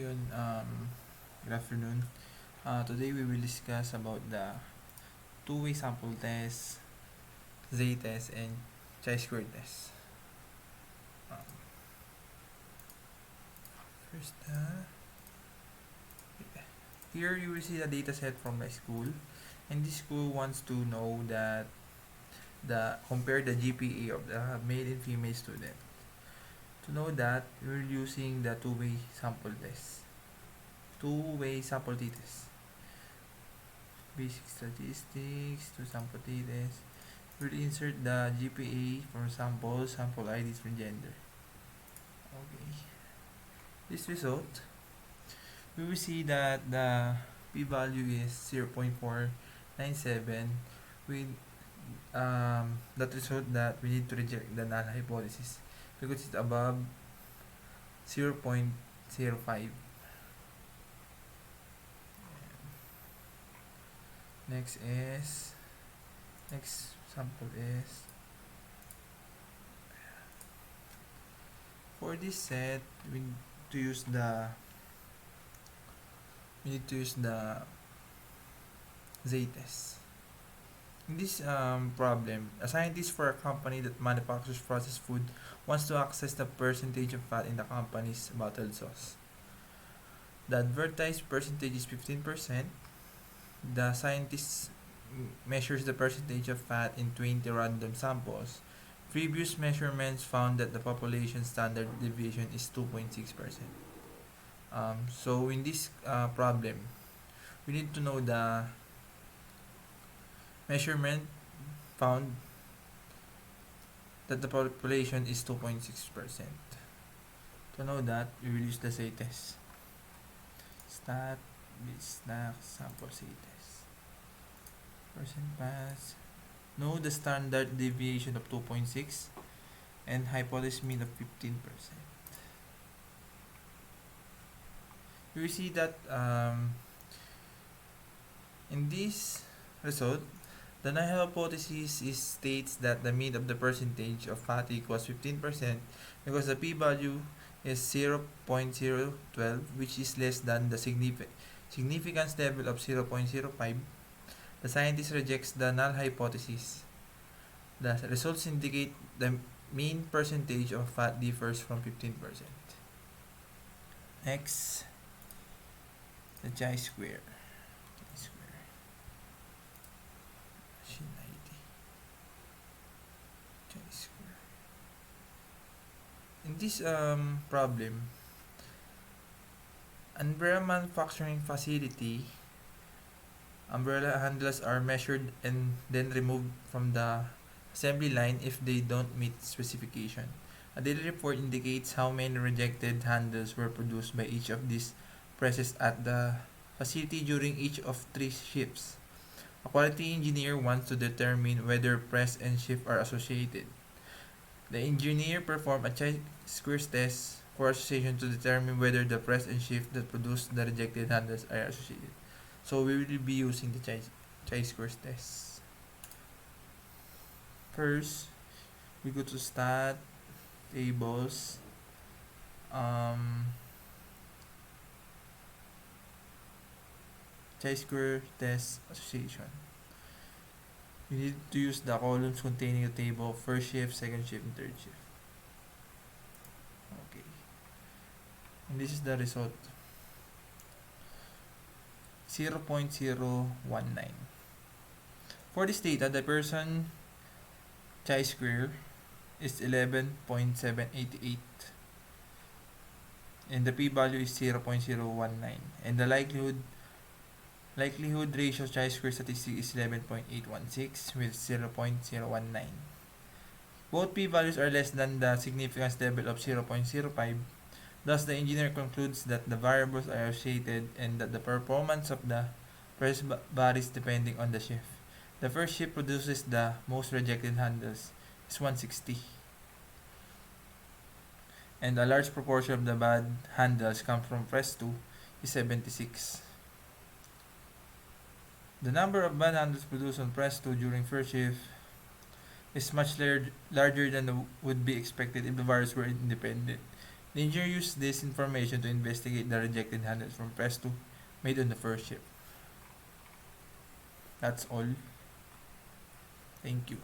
Yun, good afternoon. Today we will discuss about the two-way sample test, z-test, and chi-square test. Um, First, here you will see the data set from my school, and this school wants to know that compare the GPA of the male and female student. To know that, we're using the two-way sample test. Two-way sample t-test. Basic statistics to sample t-test. We'll insert the GPA from sample, sample IDs from gender. Okay. This result, we will see that the p-value is 0.497 with that result that we need to reject the null hypothesis because it's above 0.05. Next sample is, for this set we need to use the z-test. In this problem, a scientist for a company that manufactures processed food wants to access the percentage of fat in the company's bottled sauce. The advertised percentage is 15%. The scientist measures the percentage of fat in 20 random samples. Previous measurements found that the population standard deviation is 2.6%. So in this problem, we need to know the measurement found that the population is 2.6%. To know that, we will use the z-test. Stat sample z-test. Percent pass. Know the standard deviation of 2.6 and hypothesis mean of 15%. We see that in this result, the null hypothesis states that the mean of the percentage of fat equals 15% because the p-value is 0.012, which is less than the significance level of 0.05. The scientist rejects the null hypothesis. The results indicate the mean percentage of fat differs from 15%. Next, the chi-square. Machine ID. Chi-square. In this problem, umbrella manufacturing facility, umbrella handles are measured and then removed from the assembly line if they don't meet specification. A daily report indicates how many rejected handles were produced by each of these presses at the facility during each of 3 shifts. A quality engineer wants to determine whether press and shift are associated. The engineer performed a chi-square test for association to determine whether the press and shift that produce the rejected handles are associated. So we will be using the chi-square test. First, we go to stat, tables, chi-square test association. You need to use the columns containing the table of first shift, second shift, and third shift. Okay. And this is the result. 0.019. For this data, the person chi-square is 11.788 and the p-value is 0.019 and the likelihood ratio chi-square statistic is 11.816 with 0.019. Both p-values are less than the significance level of 0.05. Thus, the engineer concludes that the variables are associated and that the performance of the press varies depending on the shift. The first shift produces the most rejected handles, is 160. And a large proportion of the bad handles come from press 2, is 76. The number of bad handles produced on press 2 during first shift is much larger than would be expected if the variables were independent. The engineer used this information to investigate the rejected handles from press 2 made on the first ship. That's all. Thank you.